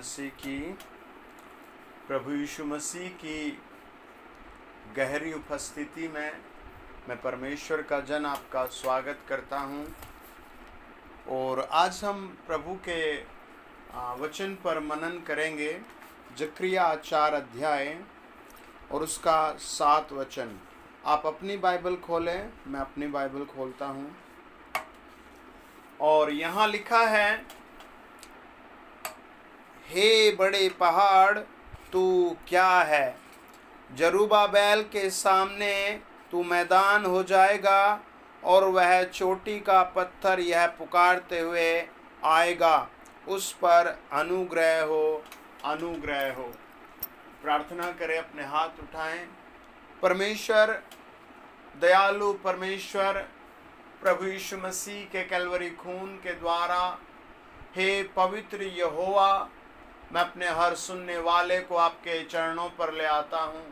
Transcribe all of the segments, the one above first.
मसीह की, प्रभु यीशु मसीह की गहरी उपस्थिति में मैं परमेश्वर का जन आपका स्वागत करता हूं। और आज हम प्रभु के वचन पर मनन करेंगे। जकरिया 4 अध्याय और उसका 7 वचन। आप अपनी बाइबल खोलें, मैं अपनी बाइबल खोलता हूं। और यहाँ लिखा है, हे बड़े पहाड़ तू क्या है, जरुब्बाबेल के सामने तू मैदान हो जाएगा और वह चोटी का पत्थर यह पुकारते हुए आएगा, उस पर अनुग्रह हो, अनुग्रह हो। प्रार्थना करें, अपने हाथ उठाएं। परमेश्वर, दयालु परमेश्वर, प्रभु यीशु मसीह के कैलवरी खून के द्वारा, हे पवित्र यहोवा, मैं अपने हर सुनने वाले को आपके चरणों पर ले आता हूँ।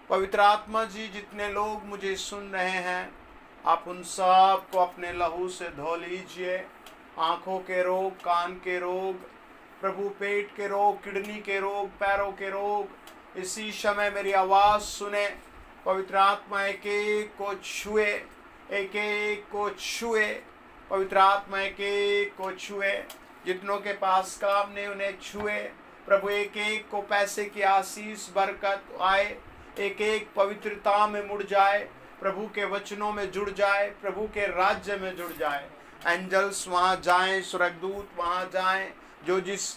पवित्र आत्मा जी, जितने लोग मुझे सुन रहे हैं, आप उन सब को अपने लहू से धो लीजिए। आँखों के रोग, कान के रोग, प्रभु पेट के रोग, किडनी के रोग, पैरों के रोग, इसी समय मेरी आवाज़ सुने। पवित्र आत्मा एक एक को छुए, एक एक को छुए। पवित्र आत्मा एक एक को छुए। जितनों के पास काम नहीं उन्हें छुए। प्रभु एक एक को पैसे की आशीष बरकत आए, एक एक पवित्रता में मुड़ जाए, प्रभु के वचनों में जुड़ जाए, प्रभु के राज्य में जुड़ जाए। एंजल्स वहाँ जाएं, स्वर्गदूत वहाँ जाएं, जो जिस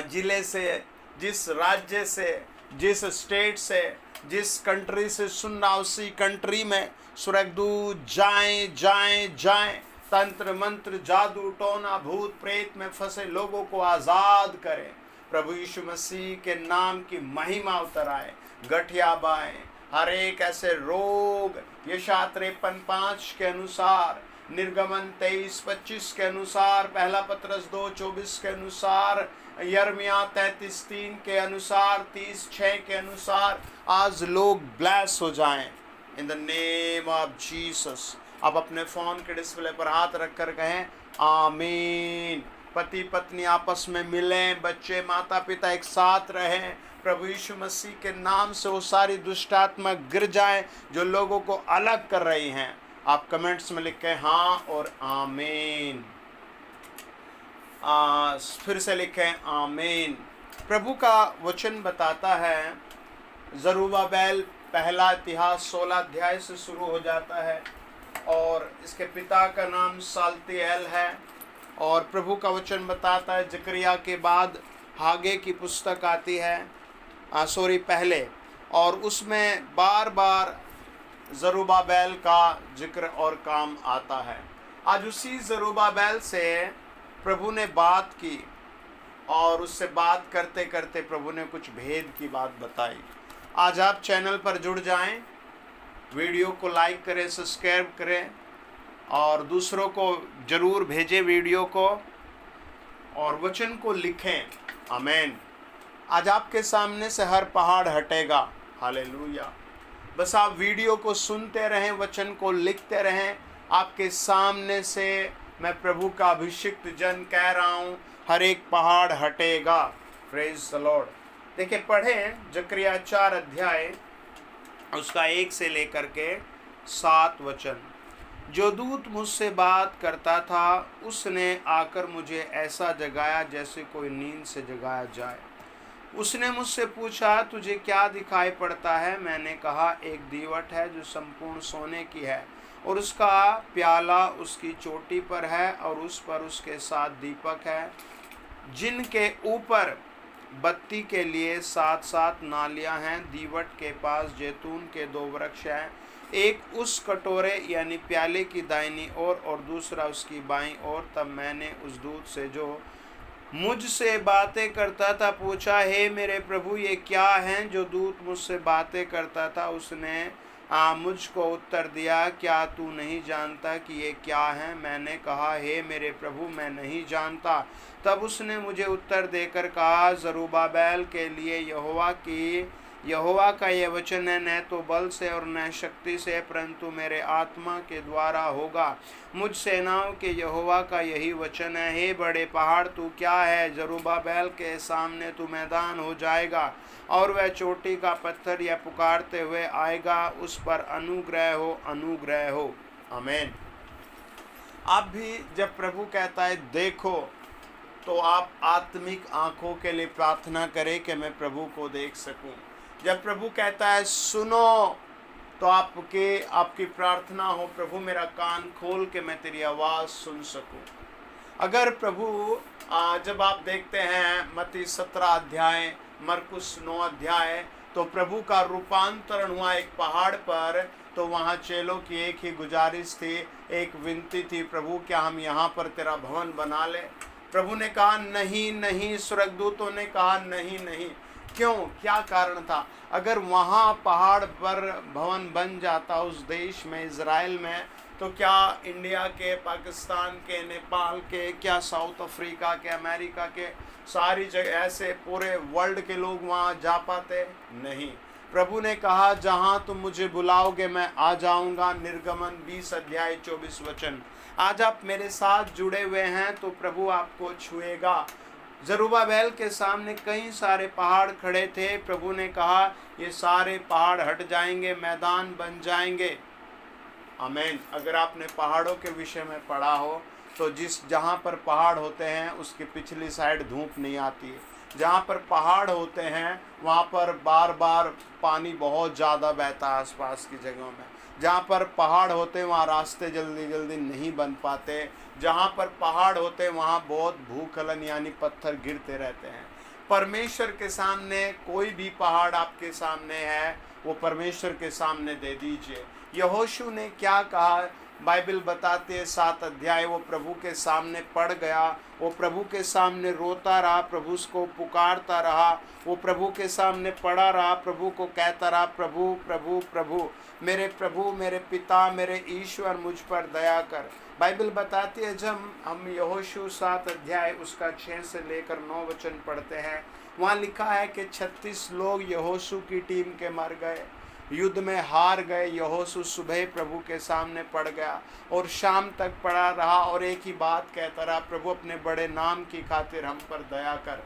जिले से, जिस राज्य से, जिस स्टेट से, जिस कंट्री से सुन रहा उसी कंट्री में स्वर्गदूत जाएं जाएं जाएं। तंत्र मंत्र, जादू टोना, भूत प्रेत में फंसे लोगों को आज़ाद करें। प्रभु यीशु मसीह के नाम की महिमा उतर आए। गठिया बाएं, हर एक ऐसे रोग, यशाया 53:5 के अनुसार, निर्गमन 23:25 के अनुसार, पहला पत्रस 2:24 के अनुसार, यिर्मयाह 33:3 के अनुसार, 30:6 के अनुसार, आज लोग ब्लेस हो जाएं in the name of Jesus. आप अपने फ़ोन के डिस्प्ले पर हाथ रखकर कहें आमीन। पति पत्नी आपस में मिलें, बच्चे माता पिता एक साथ रहें। प्रभु यीशु मसीह के नाम से वो सारी दुष्ट आत्मा गिर जाए जो लोगों को अलग कर रही हैं। आप कमेंट्स में लिखें हाँ और आमीन। फिर से लिखें आमीन। प्रभु का वचन बताता है, जरुब्बाबेल पहला इतिहास 16 अध्याय से शुरू हो जाता है और इसके पिता का नाम साल्तिएल है। और प्रभु का वचन बताता है, जकरिया के बाद हागे की पुस्तक आती है, पहले, और उसमें बार बार जरुब्बाबेल का जिक्र और काम आता है। आज उसी जरुब्बाबेल से प्रभु ने बात की और उससे बात करते करते प्रभु ने कुछ भेद की बात बताई। आज आप चैनल पर जुड़ जाएं, वीडियो को लाइक करें, सब्सक्राइब करें और दूसरों को ज़रूर भेजें वीडियो को और वचन को लिखें। आमीन। आज आपके सामने से हर पहाड़ हटेगा। हालेलुया। बस आप वीडियो को सुनते रहें, वचन को लिखते रहें। आपके सामने से मैं प्रभु का अभिषिक्त जन कह रहा हूँ, हर एक पहाड़ हटेगा। Praise the Lord. देखिए, पढ़ें जकरिया 4 अध्याय उसका 1 से लेकर के 7 वचन। जो दूत मुझसे बात करता था उसने आकर मुझे ऐसा जगाया जैसे कोई नींद से जगाया जाए। उसने मुझसे पूछा, तुझे क्या दिखाई पड़ता है? मैंने कहा, एक दीवट है जो संपूर्ण सोने की है और उसका प्याला उसकी चोटी पर है और उस पर उसके 7 दीपक है, जिनके ऊपर बत्ती के लिए 7-7 नालियां हैं। दीवट के पास जैतून के 2 वृक्ष हैं, एक उस कटोरे यानी प्याले की दाहिनी ओर और दूसरा उसकी बाईं ओर। तब मैंने उस दूत से जो मुझसे बातें करता था पूछा, हे मेरे प्रभु, ये क्या हैं? जो दूत मुझसे बातें करता था उसने मुझको उत्तर दिया, क्या तू नहीं जानता कि ये क्या है? मैंने कहा, हे मेरे प्रभु, मैं नहीं जानता। तब उसने मुझे उत्तर देकर कहा, जरुब्बाबेल के लिए यहोवा की यहोवा का यह वचन है, न तो बल से और न शक्ति से, परंतु मेरे आत्मा के द्वारा होगा। मुझ सेनाओं के यहोवा का यही वचन है। हे बड़े पहाड़, तू क्या है? जरुब्बाबेल के सामने तू मैदान हो जाएगा, और वह चोटी का पत्थर यह पुकारते हुए आएगा, उस पर अनुग्रह हो, अनुग्रह हो। आमीन। आप भी जब प्रभु कहता है देखो, तो आप आत्मिक आंखों के लिए प्रार्थना करें कि मैं प्रभु को देख सकूं। जब प्रभु कहता है सुनो, तो आपकी प्रार्थना हो, प्रभु मेरा कान खोल के मैं तेरी आवाज़ सुन सकूं। अगर प्रभु जब आप देखते हैं मत्ती 17 अध्याय, मरकुस 9 अध्याय, तो प्रभु का रूपांतरण हुआ एक पहाड़ पर। तो वहाँ चेलों की एक ही गुजारिश थी, एक विनती थी, प्रभु क्या हम यहाँ पर तेरा भवन बना ले? प्रभु ने कहा नहीं नहीं, स्वर्गदूतों ने कहा नहीं नहीं। क्यों? क्या कारण था? अगर वहाँ पहाड़ पर भवन बन जाता उस देश में, इज़राइल में, तो क्या इंडिया के, पाकिस्तान के, नेपाल के, क्या साउथ अफ्रीका के, अमेरिका के, सारी जगह ऐसे पूरे वर्ल्ड के लोग वहाँ जा पाते? नहीं। प्रभु ने कहा जहाँ तुम मुझे बुलाओगे मैं आ जाऊँगा। निर्गमन 20 अध्याय 24 वचन। आज आप मेरे साथ जुड़े हुए हैं तो प्रभु आपको छुएगा। जरुब्बाबेल के सामने कई सारे पहाड़ खड़े थे। प्रभु ने कहा ये सारे पहाड़ हट जाएंगे, मैदान बन जाएंगे। आमीन। अगर आपने पहाड़ों के विषय में पढ़ा हो तो जहाँ पर पहाड़ होते हैं उसकी पिछली साइड धूप नहीं आती है। जहाँ पर पहाड़ होते हैं वहाँ पर बार बार पानी बहुत ज़्यादा बहता है आसपास की जगहों में। जहाँ पर पहाड़ होते हैं वहाँ रास्ते जल्दी जल्दी नहीं बन पाते। जहाँ पर पहाड़ होते हैं वहाँ बहुत भूस्खलन यानी पत्थर गिरते रहते हैं। परमेश्वर के सामने कोई भी पहाड़ आपके सामने है, वो परमेश्वर के सामने दे दीजिए। यहोशू ने क्या कहा? बाइबल बताते हैं 7 अध्याय, वो प्रभु के सामने पड़ गया, वो प्रभु के सामने रोता रहा, प्रभु को पुकारता रहा, वो प्रभु के सामने पड़ा रहा, प्रभु को कहता रहा प्रभु प्रभु प्रभु, मेरे पिता, मेरे ईश्वर, मुझ पर दया कर। बाइबल बताती है जब हम यहोशू 7 अध्याय उसका 6 से लेकर 9 वचन पढ़ते हैं, वहाँ लिखा है कि 36 लोग यहोशू की टीम के मर गए, युद्ध में हार गए। यहोशू सुबह प्रभु के सामने पड़ गया और शाम तक पड़ा रहा और एक ही बात कहता रहा, प्रभु अपने बड़े नाम की खातिर हम पर दया कर।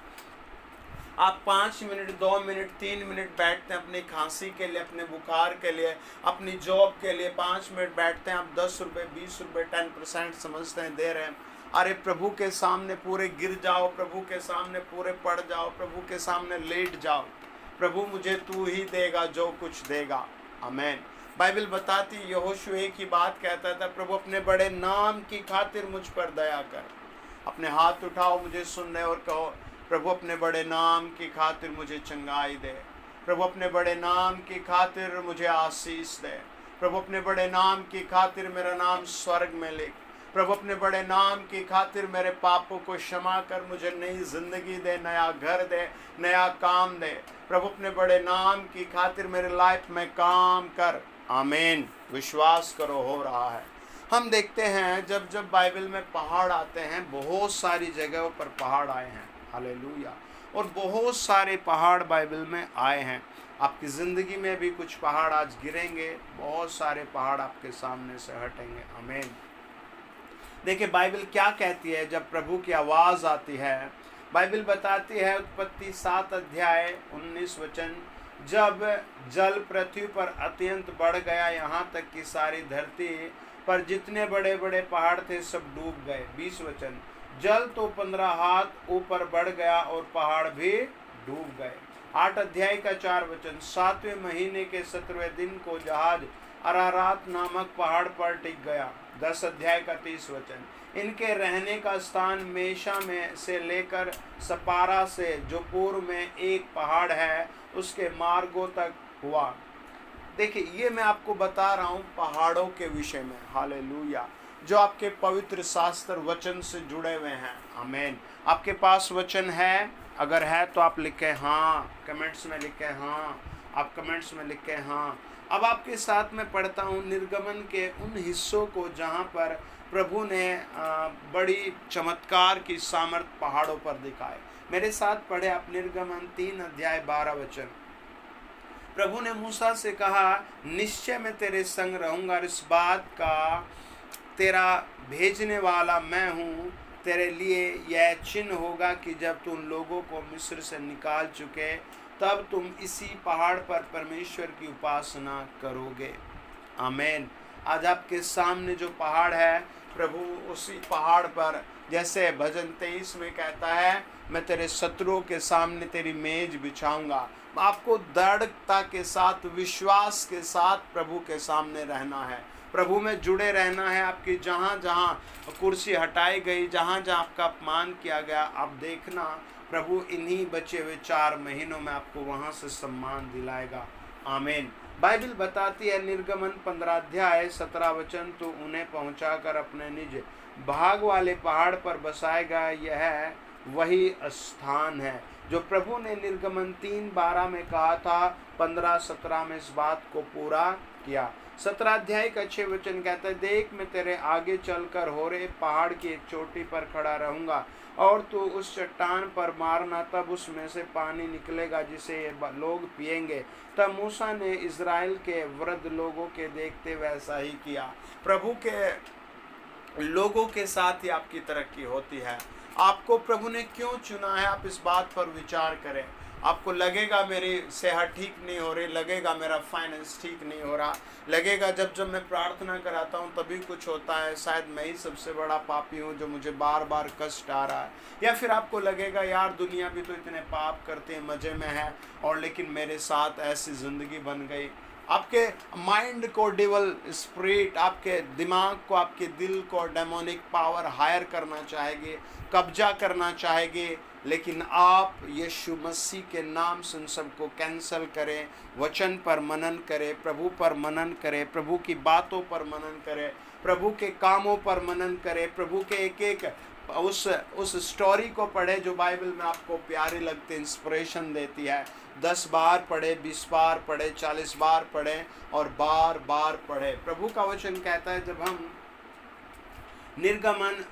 आप 5 मिनट, 2 मिनट, 3 मिनट बैठते हैं अपनी खांसी के लिए, अपने बुखार के लिए, अपनी जॉब के लिए 5 मिनट बैठते हैं, आप 10 रुपये, 20 रुपये, 10% समझते हैं दे रहे हैं। अरे प्रभु के सामने पूरे गिर जाओ, प्रभु के सामने पूरे पड़ जाओ, प्रभु के सामने लेट जाओ। प्रभु मुझे तू ही देगा जो कुछ देगा। आमीन। बाइबल बताती यहोशू एक ही बात कहता था, प्रभु अपने बड़े नाम की खातिर मुझ पर दया कर। अपने हाथ उठाओ मुझे सुनने और कहो, प्रभु अपने बड़े नाम की खातिर मुझे चंगाई दे। प्रभु अपने बड़े नाम की खातिर मुझे आशीष दे। प्रभु अपने बड़े नाम की खातिर मेरा नाम स्वर्ग में लिख। प्रभु अपने बड़े नाम की खातिर मेरे पापों को क्षमा कर, मुझे नई जिंदगी दे, नया घर दे, नया काम दे। प्रभु अपने बड़े नाम की खातिर मेरे लाइफ में काम कर। आमीन। विश्वास करो हो रहा है। हम देखते हैं जब जब बाइबल में पहाड़ आते हैं, बहुत सारी जगहों पर पहाड़ आए हैं। हालेलुया। और बहुत सारे पहाड़ बाइबल में आए हैं। आपकी ज़िंदगी में भी कुछ पहाड़ आज गिरेंगे, बहुत सारे पहाड़ आपके सामने से हटेंगे। आमीन। देखिए बाइबल क्या कहती है जब प्रभु की आवाज़ आती है। बाइबल बताती है उत्पत्ति 7 अध्याय 19 वचन, जब जल पृथ्वी पर अत्यंत बढ़ गया, यहाँ तक कि सारी धरती पर जितने बड़े बड़े पहाड़ थे सब डूब गए। 20 वचन, जल तो 15 हाथ ऊपर बढ़ गया और पहाड़ भी डूब गए। 8 अध्याय का 4 वचन, 7वें महीने के 17वें दिन को जहाज अरारात नामक पहाड़ पर टिक गया। 10 अध्याय का 30 वचन, इनके रहने का स्थान मेशा में से लेकर सपारा से जो पूर्व में एक पहाड़ है उसके मार्गों तक हुआ। देखिए ये मैं आपको बता रहा हूँ पहाड़ों के विषय में। हालेलुया। जो आपके पवित्र शास्त्र वचन से जुड़े हुए हैं। आमीन। आपके पास वचन है? अगर है तो आप लिखें हाँ, कमेंट्स में लिखें हाँ, आप कमेंट्स में लिखें हाँ। अब आपके साथ में पढ़ता हूँ निर्गमन के उन हिस्सों को जहाँ पर प्रभु ने बड़ी चमत्कार की सामर्थ पहाड़ों पर दिखाए। मेरे साथ पढ़े आप निर्गमन 3 अध्याय 12 वचन। प्रभु ने मूसा से कहा, निश्चय मैं तेरे संग रहूंगा और इस बात का तेरा भेजने वाला मैं हूँ। तेरे लिए यह चिन्ह होगा कि जब तुम लोगों को मिस्र से निकाल चुके तब तुम इसी पहाड़ पर परमेश्वर की उपासना करोगे। आमीन। आज आपके सामने जो पहाड़ है, प्रभु उसी पहाड़ पर, जैसे भजन 23 में कहता है, मैं तेरे शत्रुओं के सामने तेरी मेज बिछाऊंगा। आपको दृढ़ता के साथ, विश्वास के साथ प्रभु के सामने रहना है, प्रभु में जुड़े रहना है। आपकी जहाँ जहाँ कुर्सी हटाई गई, जहाँ जहाँ आपका अपमान किया गया, आप देखना प्रभु इन्हीं बचे हुए 4 महीनों में आपको वहाँ से सम्मान दिलाएगा। आमीन। बाइबल बताती है, निर्गमन 15 अध्याय 17 वचन, तो उन्हें पहुंचाकर अपने निज भाग वाले पहाड़ पर बसाएगा। यह वही स्थान है जो प्रभु ने निर्गमन 3:12 में कहा था। 15-17 में इस बात को पूरा किया। 17 अध्याय का 6 वचन कहता है, देख मैं तेरे आगे चलकर होरे पहाड़ की एक चोटी पर खड़ा रहूंगा और तू उस चट्टान पर मारना, तब उसमें से पानी निकलेगा जिसे ये लोग पिएंगे। तब मूसा ने इज़राइल के वृद्ध लोगों के देखते वैसा ही किया। प्रभु के लोगों के साथ ही आपकी तरक्की होती है। आपको प्रभु ने क्यों चुना है, आप इस बात पर विचार करें। आपको लगेगा मेरी सेहत ठीक नहीं हो रही, लगेगा मेरा फाइनेंस ठीक नहीं हो रहा, लगेगा जब मैं प्रार्थना कराता हूँ तभी कुछ होता है, शायद मैं ही सबसे बड़ा पापी हूँ जो मुझे बार बार कष्ट आ रहा है। या फिर आपको लगेगा यार दुनिया भी तो इतने पाप करते हैं, मज़े में है, और लेकिन मेरे साथ ऐसी ज़िंदगी बन गई। आपके माइंड को डेविल स्पिरिट, आपके दिमाग को, आपके दिल को डेमोनिक पावर हायर करना चाहेगी, कब्जा करना चाहेगी। लेकिन आप यीशु मसीह के नाम से उन सबको कैंसल करें, वचन पर मनन करें, प्रभु पर मनन करें, प्रभु की बातों पर मनन करें, प्रभु के कामों पर मनन करें, प्रभु के एक एक उस स्टोरी को पढ़े जो बाइबल में आपको प्यारी लगती, इंस्पिरेशन देती है। 10 बार पढ़े, 20 बार पढ़े, 40 बार पढ़े और बार बार पढ़े। प्रभु का वचन कहता है, जब हम निर्गमन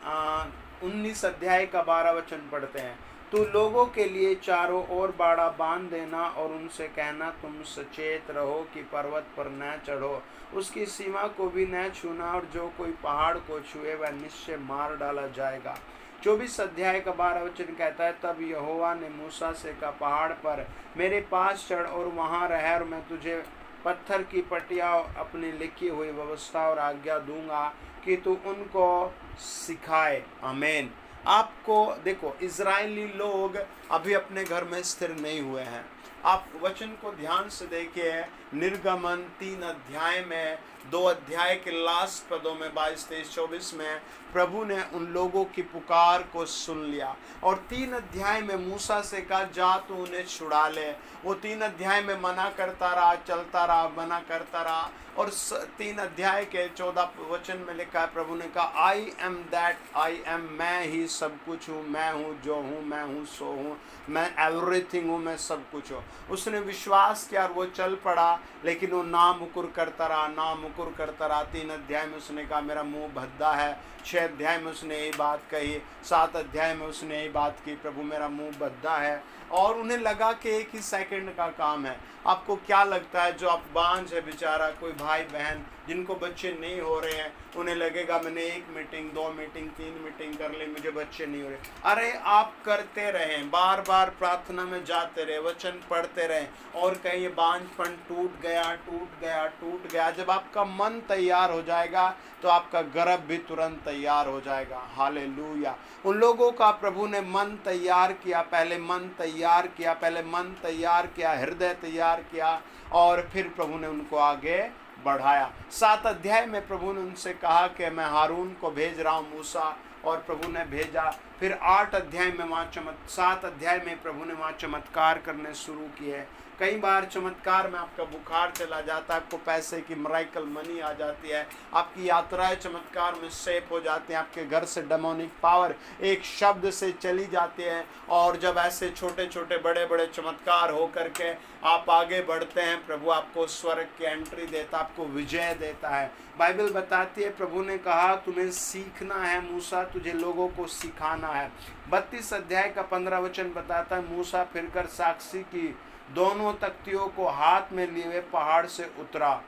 19 अध्याय का 12 वचन पढ़ते हैं, तू लोगों के लिए चारों ओर बाड़ा बांध देना और उनसे कहना, तुम सचेत रहो कि पर्वत पर न चढ़ो, उसकी सीमा को भी न छूना, और जो कोई पहाड़ को छुए वह निश्चय मार डाला जाएगा। 24 अध्याय का 12 वचन कहता है, तब यहोवा ने मूसा से कहा, पहाड़ पर मेरे पास चढ़ और वहाँ रह, और मैं तुझे पत्थर की पट्टियाँ अपनी लिखी हुई व्यवस्था और आज्ञा दूंगा कि तू उनको सिखाए। आमीन। आपको देखो, इजरायली लोग अभी अपने घर में स्थिर नहीं हुए हैं। आप वचन को ध्यान से देखिए, निर्गमन 3 अध्याय में 2 अध्याय के लास्ट पदों में 22, 23, 24 में प्रभु ने उन लोगों की पुकार को सुन लिया और 3 अध्याय में मूसा से कहा, जा तू उन्हें छुड़ा ले। वो 3 अध्याय में मना करता रहा, चलता रहा, मना करता रहा, और 3 अध्याय के 14 वचन में लिखा है, प्रभु ने कहा, I am that I am, मैं ही सब कुछ हूँ, मैं हूँ जो हूँ, मैं हूँ सो हूँ, मैं एवरीथिंग हूँ, मैं सब कुछ हूँ। उसने विश्वास किया और वो चल पड़ा, लेकिन वो नामुकुर करता रहा, नामुकुर करता रहा। 3 अध्याय में उसने कहा, मेरा मुंह भद्दा है। 6 अध्याय में उसने यही बात कही। 7 अध्याय में उसने यही बात की, प्रभु मेरा मुंह भद्दा है। और उन्हें लगा कि एक ही सेकंड का काम है। आपको क्या लगता है, जो आप बांझ है बेचारा, कोई भाई बहन जिनको बच्चे नहीं हो रहे हैं, उन्हें लगेगा मैंने 1 मीटिंग, 2 मीटिंग, 3 मीटिंग कर ली, मुझे बच्चे नहीं हो रहे। अरे आप करते रहें, बार बार प्रार्थना में जाते रहे, वचन पढ़ते रहें, और कहीं ये बांझपन टूट गया, टूट गया, टूट गया। जब आपका मन तैयार हो जाएगा तो आपका गर्भ भी तुरंत तैयार हो जाएगा। हालेलुया। उन लोगों का प्रभु ने मन तैयार किया, पहले मन तैयार किया, पहले मन तैयार किया, हृदय तैयार किया, और फिर प्रभु ने उनको आगे बढ़ाया। 7 अध्याय में प्रभु ने उनसे कहा कि मैं हारून को भेज रहा हूँ, मूसा, और प्रभु ने भेजा। फिर 8 अध्याय में वहाँ 7 अध्याय में प्रभु ने वहाँ चमत्कार करने शुरू किए। कई बार चमत्कार में आपका बुखार चला जाता है, आपको पैसे की मिरेकल मनी आ जाती है, आपकी यात्राएं चमत्कार में सेफ हो जाती हैं, आपके घर से डेमोनिक पावर एक शब्द से चली जाती है। और जब ऐसे छोटे छोटे बड़े बड़े चमत्कार हो करके आप आगे बढ़ते हैं, प्रभु आपको स्वर्ग की एंट्री देता, आपको विजय देता है। बाइबल बताती है, प्रभु ने कहा, तुम्हें सीखना है मूसा, तुझे लोगों को सिखाना है। 32 अध्याय का 15 वचन बताता है, मूसा फिरकर साक्षी की दोनों तख्तियों को हाथ में लिए हुए पहाड़ से उतरा।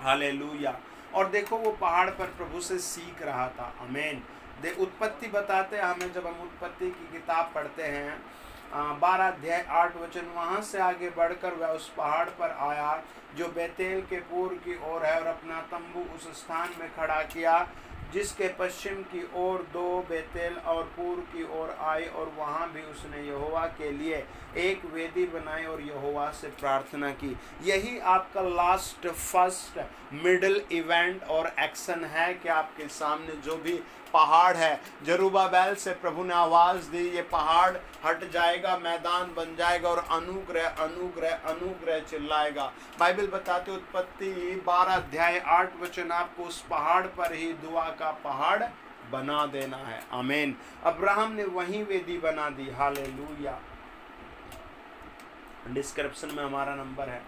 हालेलुया। और देखो वो पहाड़ पर प्रभु से सीख रहा था। आमीन। उत्पत्ति बताते हैं हमें, जब हम उत्पत्ति की किताब पढ़ते हैं 12 अध्याय 8 वचन, वहाँ से आगे बढ़कर वह उस पहाड़ पर आया जो बेतेल के पूर्व की ओर है, और अपना तंबू उस स्थान में खड़ा किया जिसके पश्चिम की ओर 2 बेतेल और पूर्व की ओर आए, और वहाँ भी उसने यहोवा के लिए एक वेदी बनाई और यहोवा से प्रार्थना की। यही आपका लास्ट, फर्स्ट, मिडिल इवेंट और एक्शन है कि आपके सामने जो भी पहाड़ है, जरूबाबेल से प्रभु ने आवाज़ दी, ये पहाड़ हट जाएगा, मैदान बन जाएगा, और अनुग्रह अनुग्रह अनुग्रह चिल्लाएगा। बाइबल बताते उत्पत्ति 12 अध्याय 8 वचन आपको उस पहाड़ पर ही दुआ का पहाड़ बना देना है। आमीन। अब्राहम ने वहीं वेदी बना दी। हालेलुया। डिस्क्रिप्शन में हमारा नंबर है,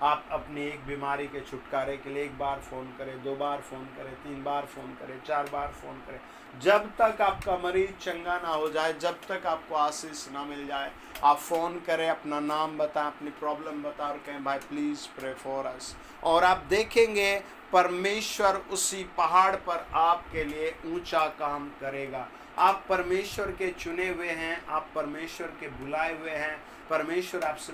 आप अपनी एक बीमारी के छुटकारे के लिए 1 बार फ़ोन करें, 2 बार फ़ोन करें, 3 बार फ़ोन करें, 4 बार फ़ोन करें, जब तक आपका मरीज चंगा ना हो जाए, जब तक आपको आशीष ना मिल जाए, आप फ़ोन करें, अपना नाम बताएं, अपनी प्रॉब्लम बताएं और कहें भाई प्लीज़ प्रे फॉर अस। और आप देखेंगे परमेश्वर उसी पहाड़ पर आपके लिए ऊंचा काम करेगा। आप परमेश्वर के चुने हुए हैं, आप परमेश्वर के बुलाए हुए हैं। परमेश्वर आपसे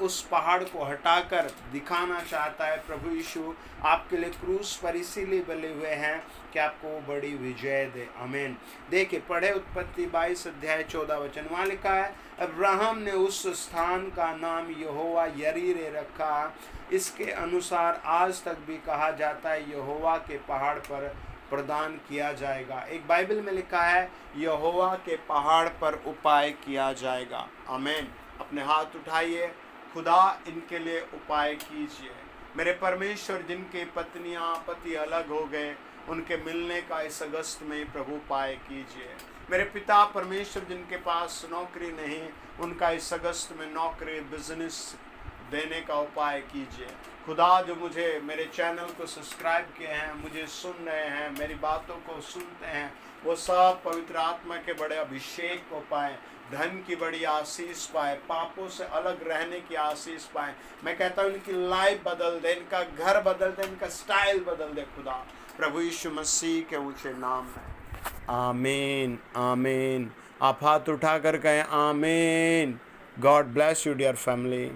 उस पहाड़ को हटाकर दिखाना चाहता है। प्रभु यीशु आपके लिए क्रूस पर इसीलिए बले हुए हैं कि आपको वो बड़ी विजय दे। आमीन। देखिए, पढ़े उत्पत्ति 22 अध्याय 14 वचन, वहाँ लिखा है अब्राहम ने उस स्थान का नाम यहोवा यरीरे रखा। इसके अनुसार आज तक भी कहा जाता है यहोवा के पहाड़ पर प्रदान किया जाएगा। एक बाइबल में लिखा है यहोवा के पहाड़ पर उपाय किया जाएगा। आमीन। अपने हाथ उठाइए, खुदा इनके लिए उपाय कीजिए। मेरे परमेश्वर, जिनके पत्नियां पति अलग हो गए, उनके मिलने का इस अगस्त में प्रभु उपाय कीजिए। मेरे पिता परमेश्वर, जिनके पास नौकरी नहीं, उनका इस अगस्त में नौकरी, बिजनेस देने का उपाय कीजिए। खुदा, जो मुझे मेरे चैनल को सब्सक्राइब किए हैं, मुझे सुन रहे हैं, मेरी बातों को सुनते हैं, वो सब पवित्र आत्मा के बड़े अभिषेक को पाएं, धन की बड़ी आशीष पाए, पापों से अलग रहने की आशीष पाए। मैं कहता हूँ इनकी लाइफ बदल दे, इनका घर बदल दे, इनका स्टाइल बदल दे खुदा, प्रभु यीशु मसीह के ऊंचे नाम में। आमीन। आमीन। आप हाथ उठाकर कहें आमीन। God bless you dear family.